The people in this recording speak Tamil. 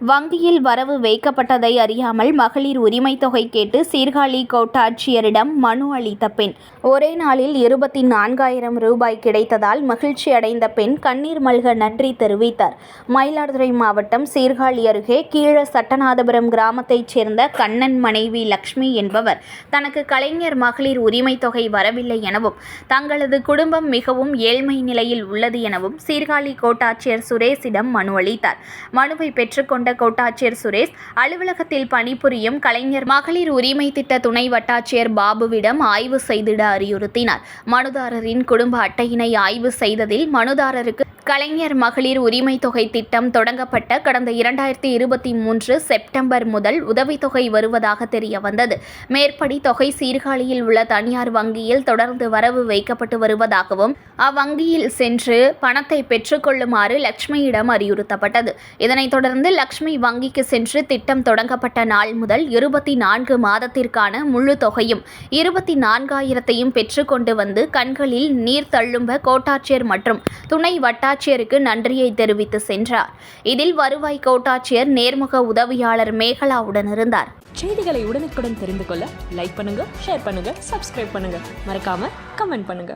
வங்கியில் வரவு வைக்கப்பட்டதை அறியாமல் மகளிர் உரிமை தொகை கேட்டு சீர்காழி கோட்டாட்சியரிடம் மனு அளித்த பெண். ஒரே நாளில் 24,000 ரூபாய் கிடைத்ததால் மகிழ்ச்சி அடைந்த பெண் கண்ணீர் மல்க நன்றி தெரிவித்தார். மயிலாடுதுறை மாவட்டம் சீர்காழி அருகே கீழ சட்டநாதபுரம் கிராமத்தைச் சேர்ந்த கண்ணன் மனைவி லட்சுமி என்பவர் தனக்கு கலைஞர் மகளிர் உரிமை தொகை வரவில்லை எனவும் தங்களது குடும்பம் மிகவும் ஏழ்மை நிலையில் உள்ளது எனவும் சீர்காழி கோட்டாட்சியர் சுரேஷிடம் மனு அளித்தார். மனுவை பெற்றுக்கொண்ட கோட்டாட்சியர் சுரேஷ் அலுவலகத்தில் பணிபுரியும் கலைஞர் மகளிர் உரிமை திட்ட துணை வட்டாட்சியர் பாபுவிடம் ஆய்வு செய்திட அறிவுறுத்தினார். மனுதாரரின் குடும்ப அட்டையினை ஆய்வு செய்ததில் மனுதாரருக்கு கலைஞர் மகளிர் உரிமை தொகை திட்டம் தொடங்கப்பட்ட கடந்த 2023 செப்டம்பர் முதல் உதவித்தொகை வருவதாக தெரிய வந்தது. மேற்படி தொகை சீர்காழியில் உள்ள தனியார் வங்கியில் தொடர்ந்து வரவு வைக்கப்பட்டு வருவதாகவும் அவ்வங்கியில் சென்று பணத்தை பெற்றுக்கொள்ளுமாறு லட்சுமியிடம் அறிவுறுத்தப்பட்டது. இதனைத் தொடர்ந்து லட்சுமி வங்கிக்கு சென்று திட்டம் தொடங்கப்பட்ட நாள் முதல் 24 மாதத்திற்கான முழு தொகையும் 24,000ஐயும் பெற்றுக்கொண்டு வந்து கண்களில் நீர் தள்ளும்ப கோட்டாட்சியர் மற்றும் துணை வட்டாட்சியருக்கு நன்றியை தெரிவித்து சென்றார். இதில் வருவாய் கோட்டாட்சியர் நேர்முக உதவியாளர் மேகலாவுடன் இருந்தார். செய்திகளை உடனுக்குடன் தெரிந்து கொள்ள லைக் பண்ணுங்க, ஷேர் பண்ணுங்க, சப்ஸ்கிரைப் பண்ணுங்க, மறக்காம கமெண்ட் பண்ணுங்க.